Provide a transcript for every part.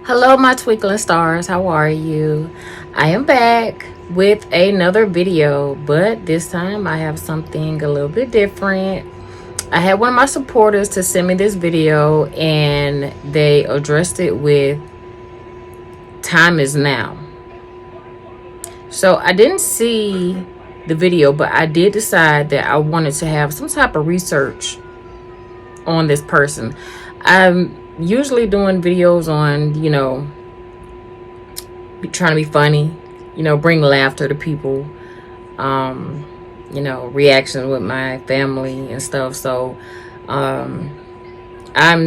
Hello, my twinkling stars. How are you? I am back with another video, but this time I have something a little bit different. I had one of my supporters to send me this video, and they addressed it with "Time is now." So I didn't see the video, but I did decide that I wanted to have some type of research on this person. I'm usually doing videos on, trying to be funny, bring laughter to people, reactions with my family and stuff. So I'm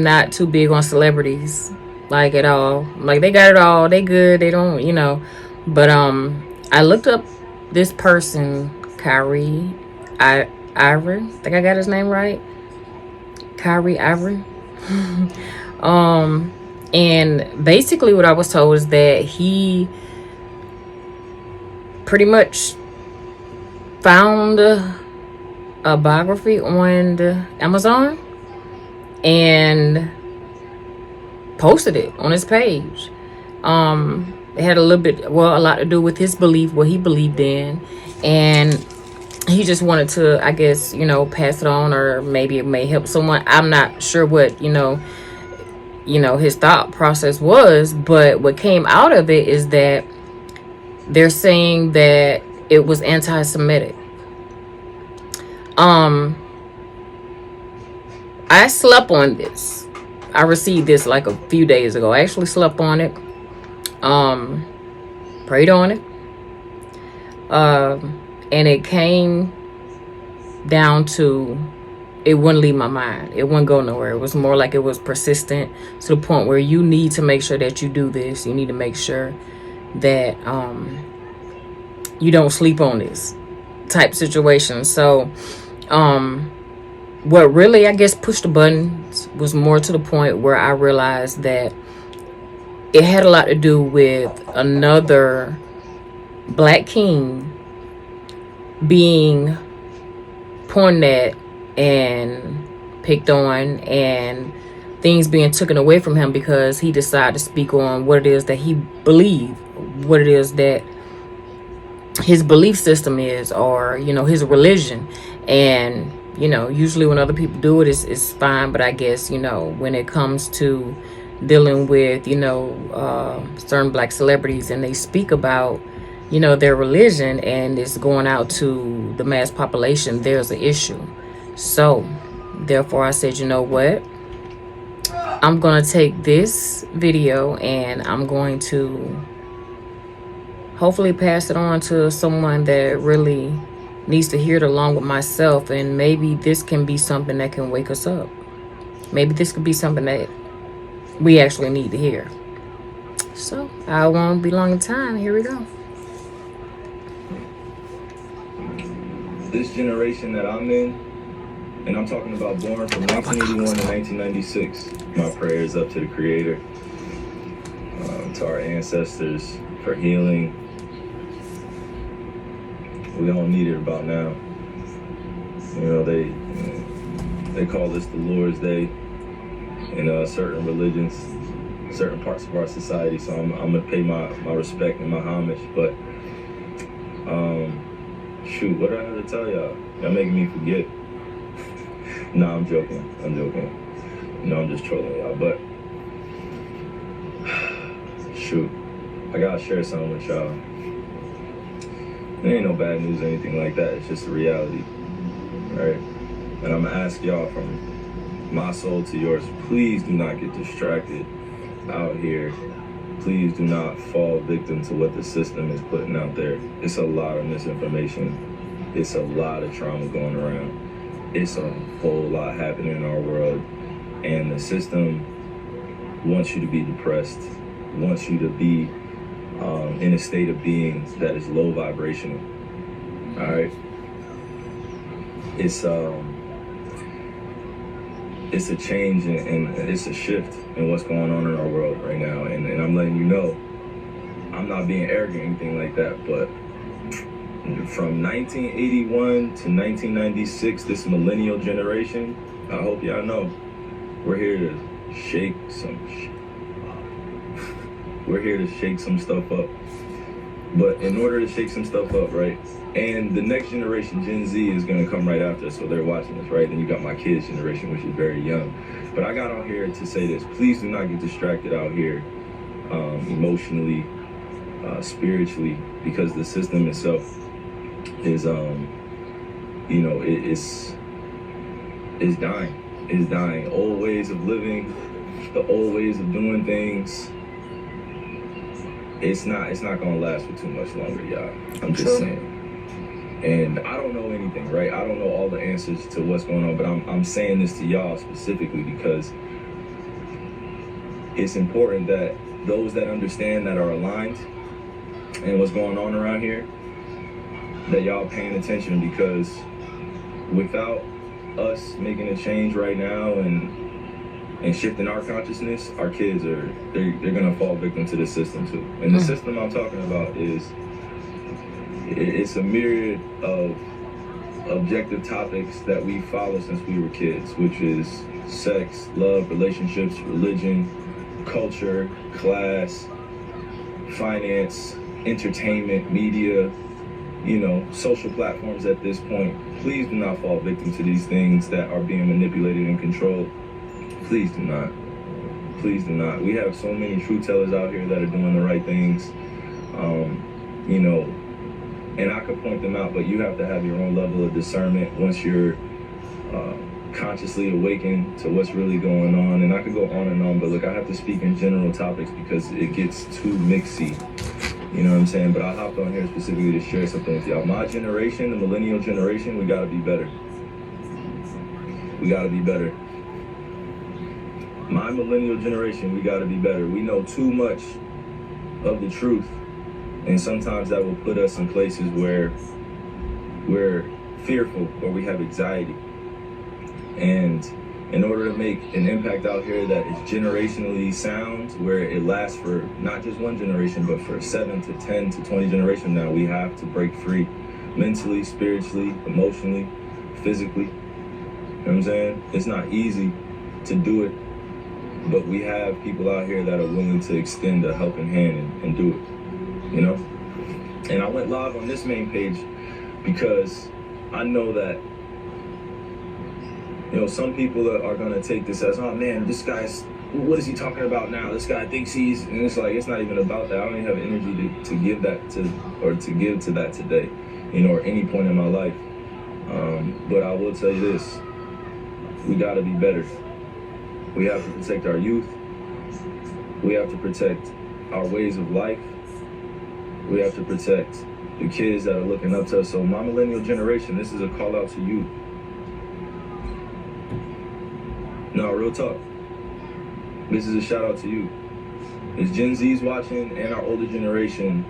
not too big on celebrities, like, at all. Like, they got it all, they good, they don't, but I looked up this person, Kyrie Irving. I think I got his name right. Kyrie Irving. And basically what I was told is that he pretty much found a biography on the Amazon and posted it on his page. It had a lot to do with his belief, what he believed in, and he just wanted to, I guess, pass it on, or maybe it may help someone. I'm not sure what, his thought process was, but what came out of it is that they're saying that it was anti-Semitic. I slept on this. I received this like a few days ago. I actually slept on it. Prayed on it. And it came down to, it wouldn't leave my mind. It wouldn't go nowhere. It was more like it was persistent, to the point where you need to make sure that you do this. You need to make sure that you don't sleep on this type situation. So what really, I guess, pushed the buttons was more to the point where I realized that it had a lot to do with another black king being pointed at and picked on, and things being taken away from him because he decided to speak on what it is that he believed, what it is that his belief system is, or his religion. And usually when other people do it, it's fine, but I guess when it comes to dealing with certain black celebrities, and they speak about their religion, and it's going out to the mass population, there's an issue. So therefore I said, you know what, I'm gonna take this video and I'm going to hopefully pass it on to someone that really needs to hear it, along with myself. And maybe this can be something that can wake us up. Maybe this could be something that we actually need to hear. So I won't be long in time. Here we go. This generation that I'm in, and I'm talking about born from 1981 to 1996, my prayers up to the Creator, to our ancestors for healing. We don't need it about now. They call this the Lord's Day in certain religions, certain parts of our society. So I'm gonna pay my respect and my homage. But shoot, what do I have to tell y'all? Y'all making me forget. Nah, I'm joking. I'm just trolling y'all. But shoot, I gotta share something with y'all. There ain't no bad news or anything like that. It's just a reality, right? And I'm gonna ask y'all, from my soul to yours, please do not get distracted out here. Please do not fall victim to what the system is putting out there. It's a lot of misinformation. It's a lot of trauma going around. It's a whole lot happening in our world. And the system wants you to be depressed, wants you to be in a state of being that is low vibrational. All right. It's a change and it's a shift in what's going on in our world right now. And I'm letting you know, I'm not being arrogant or anything like that, but from 1981 to 1996, this millennial generation, I hope y'all know, we're here to shake some shit. We're here to shake some stuff up. But in order to shake some stuff up, right? And the next generation, Gen Z, is going to come right after us, so they're watching us, right? Then you got my kids' generation, which is very young. But I got on here to say this. Please do not get distracted out here emotionally, spiritually, because the system itself is, you know, it's dying. It's dying. Old ways of living, the old ways of doing things, it's not gonna last for too much longer, y'all. I'm just saying. And I don't know anything, right? I don't know all the answers to what's going on, but I'm saying this to y'all specifically because it's important that those that understand, that are aligned and what's going on around here, that y'all paying attention, because without us making a change right now and shifting our consciousness, our kids they're gonna fall victim to the system too. And the system I'm talking about it's a myriad of objective topics that we follow since we were kids, which is sex, love, relationships, religion, culture, class, finance, entertainment, media, you know, social platforms at this point. Please do not fall victim to these things that are being manipulated and controlled. Please do not. Please do not. We have so many truth tellers out here that are doing the right things, you know, and I could point them out, but you have to have your own level of discernment once you're consciously awakened to what's really going on. And I could go on and on, but look, I have to speak in general topics because it gets too mixy. You know what I'm saying? But I hopped on here specifically to share something with y'all. My generation, the millennial generation, we gotta be better. We gotta be better. My millennial generation, we gotta be better. We know too much of the truth, and sometimes that will put us in places where we're fearful or we have anxiety. And in order to make an impact out here that is generationally sound, where it lasts for not just one generation, but for 7 to 10 to 20 generations now, we have to break free mentally, spiritually, emotionally, physically. You know what I'm saying? It's not easy to do it, but we have people out here that are willing to extend a helping hand and do it, you know? And I went live on this main page because I know that, you know, some people are gonna take this as, oh man, this guy's, what is he talking about now? This guy thinks he's, and it's like, it's not even about that. I don't even have energy to give that to, or to give to that today, you know, or any point in my life. But I will tell you this, we gotta be better. We have to protect our youth. We have to protect our ways of life. We have to protect the kids that are looking up to us. So my millennial generation, this is a call out to you. No, real talk. This is a shout out to you. As Gen Z's watching and our older generation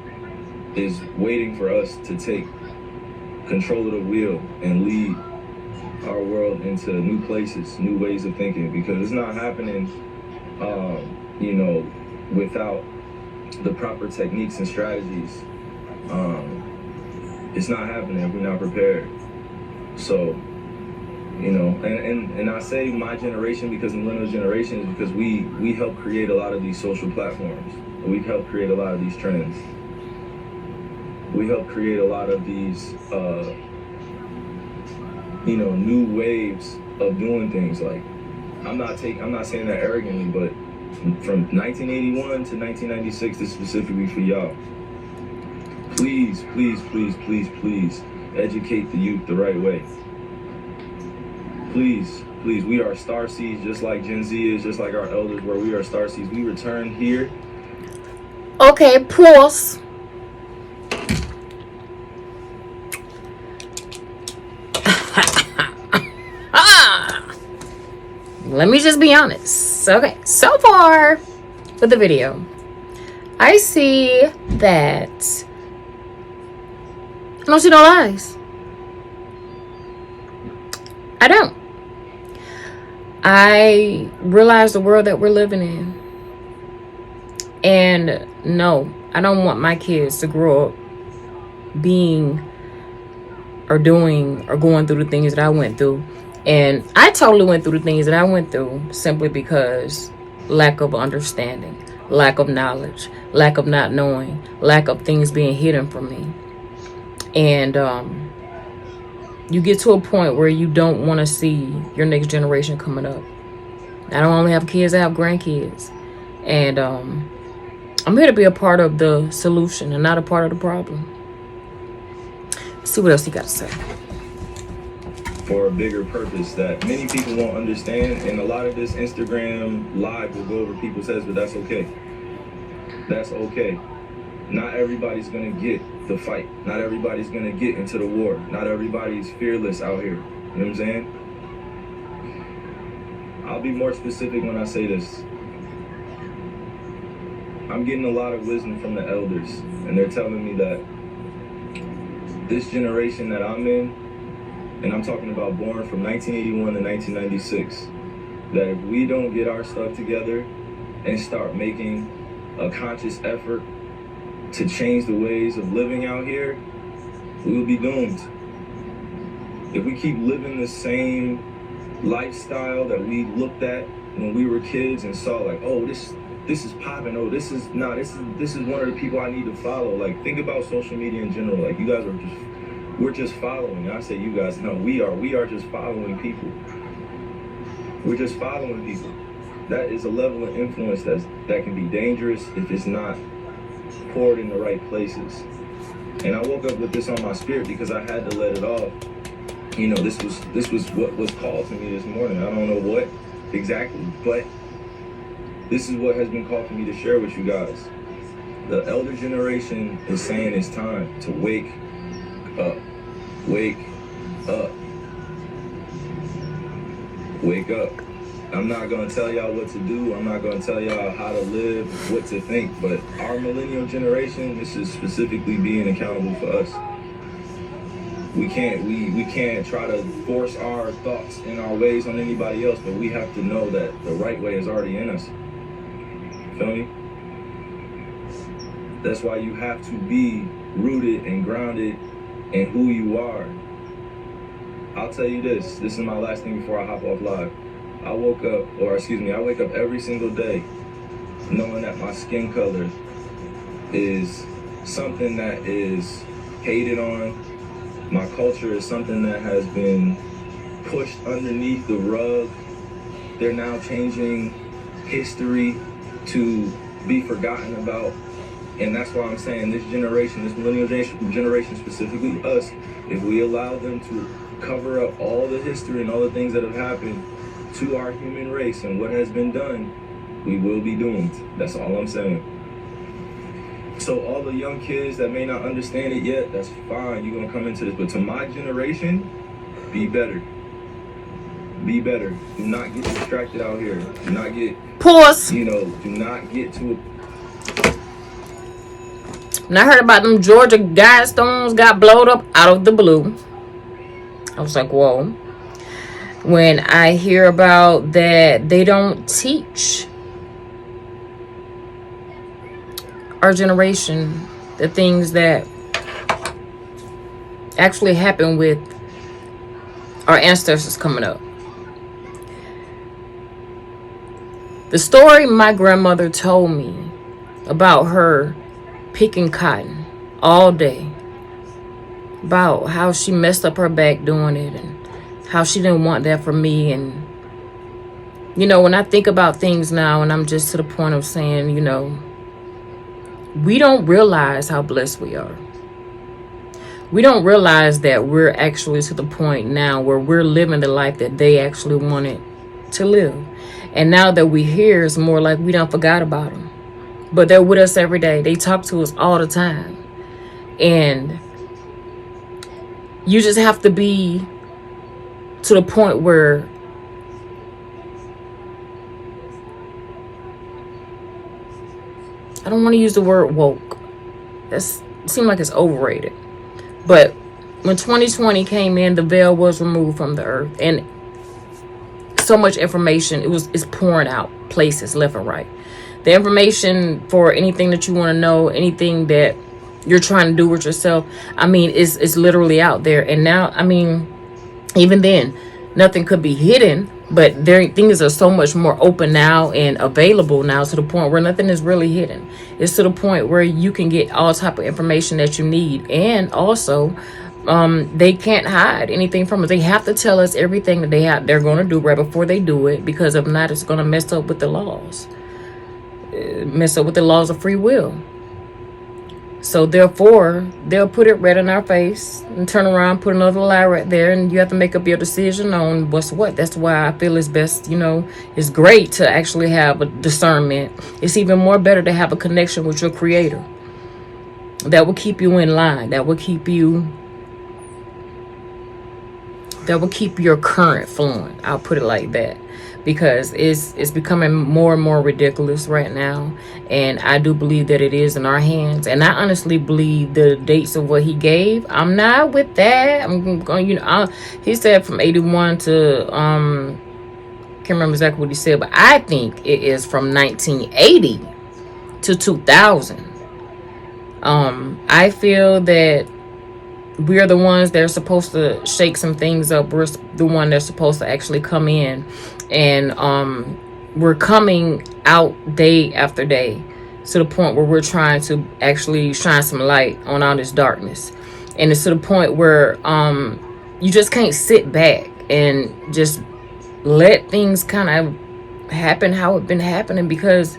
is waiting for us to take control of the wheel and lead our world into new places, new ways of thinking, because it's not happening, you know, without the proper techniques and strategies. It's not happening if we're not prepared. So, you know, and I say my generation because millennial generation is because we help create a lot of these social platforms. We help create a lot of these trends. We help create a lot of these, you know, new waves of doing things. Like, I'm not saying that arrogantly, but from 1981 to 1996, this is specifically for y'all. Please, please, please, please, please educate the youth the right way. Please, please, we are starseeds, just like Gen Z is, just like our elders were. We are starseeds. We return here. Okay, pause. Let me just be honest. Okay, so far with the video, I see that I don't see no lies. I don't. I realize the world that we're living in. And no, I don't want my kids to grow up being or doing or going through the things that I went through. And I totally went through the things that I went through simply because lack of understanding. lack of knowledge, lack of not knowing, lack of things being hidden from me. And you get to a point where you don't want to see your next generation coming up. I don't only have kids, I have grandkids. And I'm here to be a part of the solution and not a part of the problem. Let's see what else you got to say. For a bigger purpose that many people won't understand, and a lot of this Instagram live will go over people's heads, but that's okay. That's okay. Not everybody's gonna get the fight. Not everybody's gonna get into the war. Not everybody's fearless out here. You know what I'm saying? I'll be more specific when I say this. I'm getting a lot of wisdom from the elders, and they're telling me that this generation that I'm in, and I'm talking about born from 1981 to 1996, that if we don't get our stuff together and start making a conscious effort to change the ways of living out here, we will be doomed. If we keep living the same lifestyle that we looked at when we were kids and saw like, oh, this is popping, oh, this is one of the people I need to follow. Like, think about social media in general. Like, you guys we're just following. I say you guys, no, we are just following people. We're just following people. That is a level of influence that can be dangerous if it's not poured in the right places. And I woke up with this on my spirit because I had to let it off. You know, this was what was called to me this morning. I don't know what exactly, but this is what has been called for me to share with you guys. The elder generation is saying it's time to wake up. Wake up. Wake up. I'm not going to tell y'all what to do. I'm not going to tell y'all how to live, what to think. But our millennial generation, this is specifically being accountable for us. We can't try to force our thoughts and our ways on anybody else, but we have to know that the right way is already in us. Feel me? That's why you have to be rooted and grounded in who you are. I'll tell you this is my last thing before I hop off live. I wake up every single day knowing that my skin color is something that is hated on. My culture is something that has been pushed underneath the rug. They're now changing history to be forgotten about. And that's why I'm saying this generation, this millennial generation, specifically us, if we allow them to cover up all the history and all the things that have happened to our human race and what has been done, we will be doomed. That's all I'm saying. So all the young kids that may not understand it yet, that's fine. You're going to come into this. But to my generation, be better. Be better. Do not get distracted out here. Do not get... Pause. Do not get to a... When I heard about them Georgia Guidestones got blowed up out of the blue, I was like, whoa. When I hear about that they don't teach our generation the things that actually happened with our ancestors coming up. The story my grandmother told me about her picking cotton all day, about how she messed up her back doing it and how she didn't want that for me. And when I think about things now, and I'm just to the point of saying, we don't realize how blessed we are. We don't realize that we're actually to the point now where we're living the life that they actually wanted to live. And now that we're here, it's more like we don't forgot about them. But they're with us every day. They talk to us all the time. And you just have to be to the point where I don't want to use the word woke. It seems like it's overrated. But when 2020 came in, the veil was removed from the earth. And so much information, it's pouring out places left and right. The information for anything that you want to know, anything that you're trying to do with yourself, it's literally out there. And now, even then, nothing could be hidden But things are so much more open now and available now, to the point where nothing is really hidden. It's to the point where you can get all type of information that you need. And also, they can't hide anything from us. They have to tell us everything that they're going to do right before they do it, because if not, it's going to mess up with the laws. Mess up with the laws of free will. So therefore, they'll put it right in our face and turn around, put another lie right there, and you have to make up your decision on what's what. That's why I feel it's best, it's great to actually have a discernment. It's even more better to have a connection with your creator. That will keep you in line. That will keep your current flowing. I'll put it like that. Because it's becoming more and more ridiculous right now. And I do believe that it is in our hands. And I honestly believe the dates of what he gave, I'm not with that. I'm going, he said from 81 to, can't remember exactly what he said, but I think it is from 1980 to 2000. I feel that we are the ones that are supposed to shake some things up. We're the one that's supposed to actually come in, and we're coming out day after day to the point where we're trying to actually shine some light on all this darkness. And it's to the point where you just can't sit back and just let things kind of happen how it's been happening, because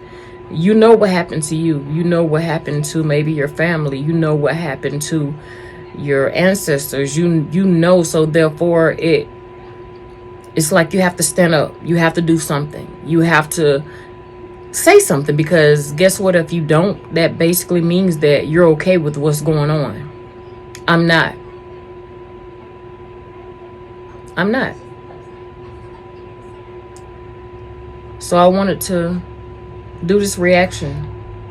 you know what happened to you. You know what happened to maybe your family. You know what happened to your ancestors. You know, so therefore it's like you have to stand up. You have to do something. You have to say something, because guess what? If you don't, that basically means that you're okay with what's going on. I'm not. So I wanted to do this reaction.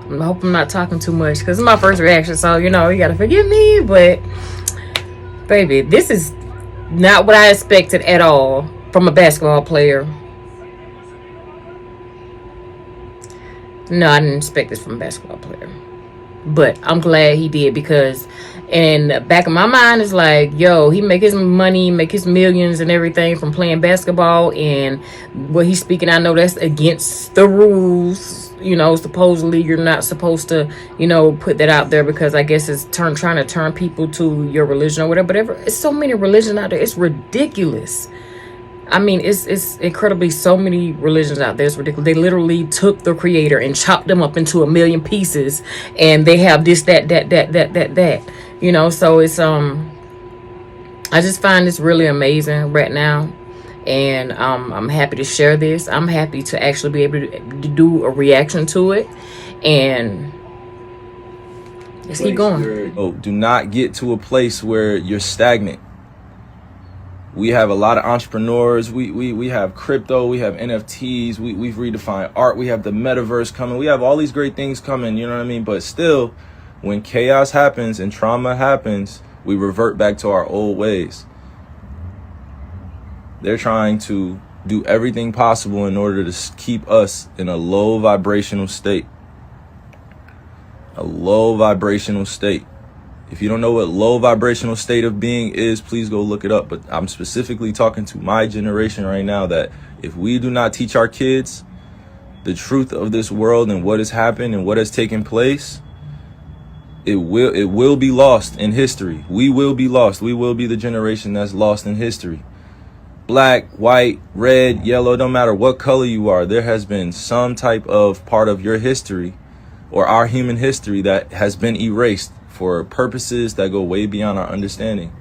I hope I'm not talking too much, because it's my first reaction, so you gotta forgive me. But baby, this is not what I expected at all from a basketball player. No, I didn't expect this from a basketball player, but I'm glad he did, because in the back of my mind is like, yo, he make his money, make his millions and everything from playing basketball, and what he's speaking, I know that's against the rules. Supposedly you're not supposed to, put that out there, because I guess it's trying to turn people to your religion or whatever. It's so many religions out there. It's ridiculous. I mean, it's incredibly so many religions out there. It's ridiculous. They literally took the creator and chopped them up into a million pieces, and they have this, that. So it's I just find this really amazing right now. And I'm happy to share this. I'm happy to actually be able to do a reaction to it. And let's keep going. Oh, do not get to a place where you're stagnant. We have a lot of entrepreneurs. We have crypto. We have NFTs. We've redefined art. We have the metaverse coming. We have all these great things coming. You know what I mean? But still, when chaos happens and trauma happens, we revert back to our old ways. They're trying to do everything possible in order to keep us in a low vibrational state. A low vibrational state. If you don't know what low vibrational state of being is, please go look it up. But I'm specifically talking to my generation right now, that if we do not teach our kids the truth of this world and what has happened and what has taken place, it will be lost in history. We will be lost. We will be the generation that's lost in history. Black, white, red, yellow, don't matter what color you are, there has been some type of part of your history or our human history that has been erased for purposes that go way beyond our understanding.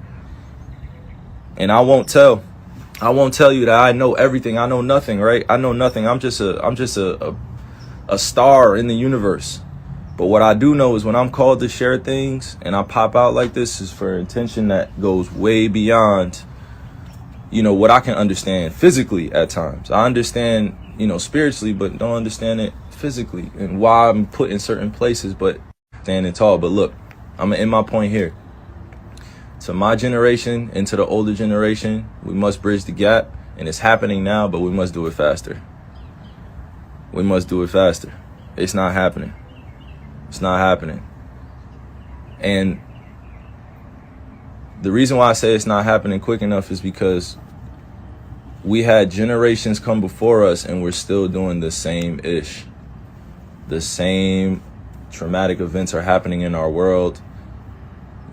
And I won't tell you that I know everything. I know nothing, right? I know nothing. I'm just a star in the universe. But what I do know is when I'm called to share things and I pop out like this, is for intention that goes way beyond what I can understand physically at times. I understand, spiritually, but don't understand it physically, and why I'm put in certain places, but standing tall. But look, I'm gonna end my point here. To my generation and to the older generation, we must bridge the gap, and it's happening now, but we must do it faster. We must do it faster. It's not happening. It's not happening. And the reason why I say it's not happening quick enough is because we had generations come before us and we're still doing the same ish. The same traumatic events are happening in our world.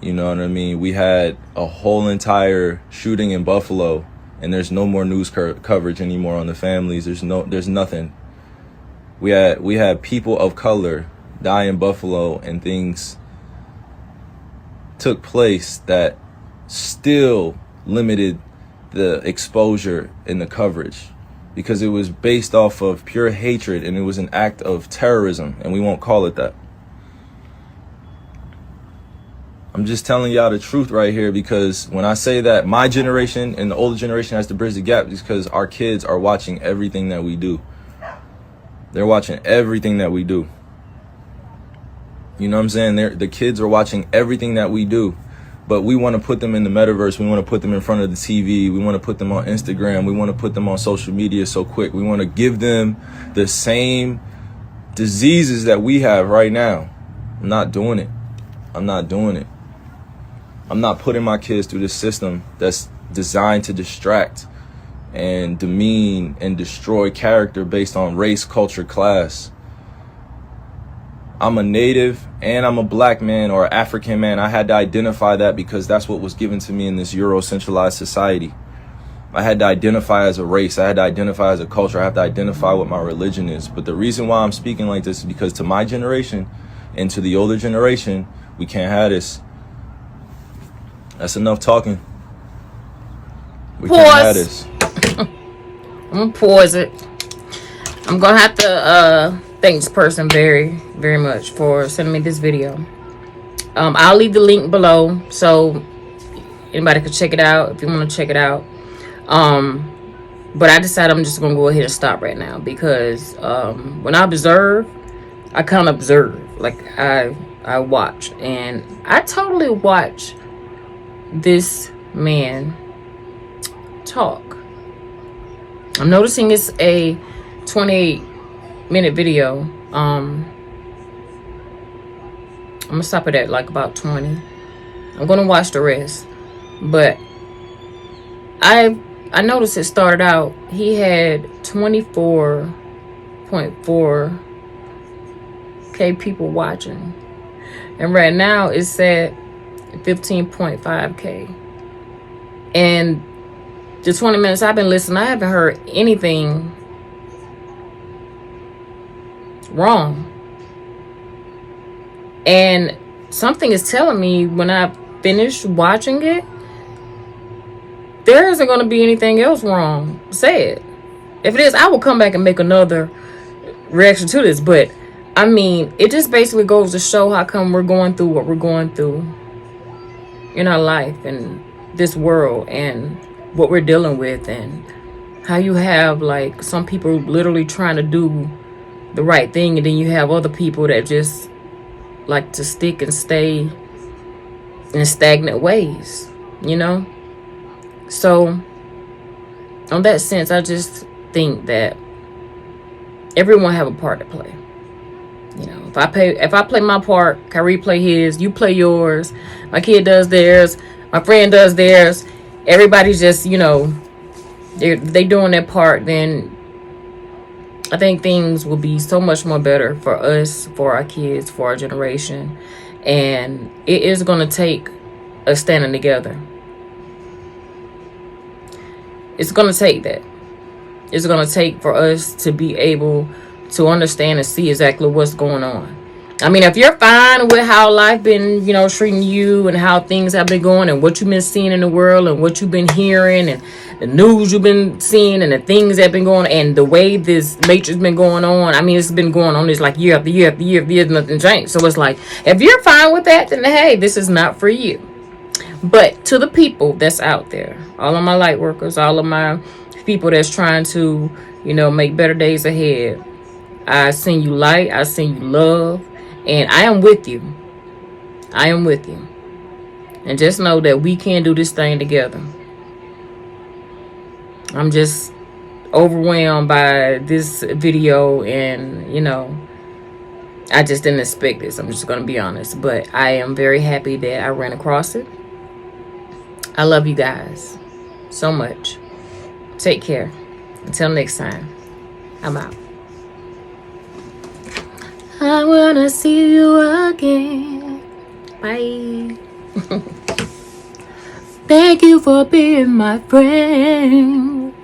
You know what I mean? We had a whole entire shooting in Buffalo, and there's no more news coverage anymore on the families. There's nothing. We had people of color die in Buffalo, and things took place that still limited the exposure and the coverage, because it was based off of pure hatred, and it was an act of terrorism, and we won't call it that. I'm just telling y'all the truth right here, because when I say that my generation and the older generation has to bridge the gap, it's because our kids are watching everything that we do. They're watching everything that we do. You know what I'm saying? The kids are watching everything that we do. But we want to put them in the metaverse. We want to put them in front of the TV. We want to put them on Instagram. We want to put them on social media so quick. We want to give them the same diseases that we have right now. I'm not doing it. I'm not doing it. I'm not putting my kids through this system that's designed to distract and demean and destroy character based on race, culture, class. I'm a native and I'm a black man or African man. I had to identify that because that's what was given to me in this Euro-centralized society. I had to identify as a race. I had to identify as a culture. I have to identify what my religion is. But the reason why I'm speaking like this is because to my generation and to the older generation, we can't have this. That's enough talking. We Pause. can't have this. I'm gonna pause it. I'm gonna have to thank this person very, very much for sending me this video. I'll leave the link below so anybody can check it out if you want to check it out. But I decided I'm just gonna go ahead and stop right now because when I observe, I kind of observe. Like I watch, and I totally watch this man talk. I'm noticing it's a 28-minute video. I'm gonna stop it at like about 20. I'm gonna watch the rest, but I noticed it started out, he had 24.4k people watching, and right now it's at 15.5k. And the 20 minutes I've been listening, I haven't heard anything wrong. And something is telling me when I finish watching it, there isn't going to be anything else wrong said. If it is, I will come back and make another reaction to this. But I mean, it just basically goes to show how come we're going through what we're going through in our life and this world and what we're dealing with, and how you have like some people literally trying to do the right thing, and then you have other people that just like to stick and stay in stagnant ways, you know. So on that sense, I just think that everyone have a part to play. You know, if I play my part, Kyrie play his, you play yours, my kid does theirs, my friend does theirs, everybody's just, you know, they doing their part, then I think things will be so much more better for us, for our kids, for our generation. And it is going to take us standing together. It's going to take that. It's going to take for us to be able to understand and see exactly what's going on. I mean, if you're fine with how life been, you know, treating you and how things have been going and what you've been seeing in the world and what you've been hearing and the news you've been seeing and the things that have been going on and the way this matrix been going on. I mean, it's been going on this like year after year after year after year, nothing changed. So it's like, if you're fine with that, then hey, this is not for you. But to the people that's out there, all of my light workers, all of my people that's trying to, you know, make better days ahead, I send you light, I send you love, and I am with you. I am with you. And just know that we can do this thing together. I'm just overwhelmed by this video, and, you know, I just didn't expect this. I'm just going to be honest. But I am very happy that I ran across it. I love you guys so much. Take care. Until next time, I'm out. I wanna see you again. Bye. Thank you for being my friend.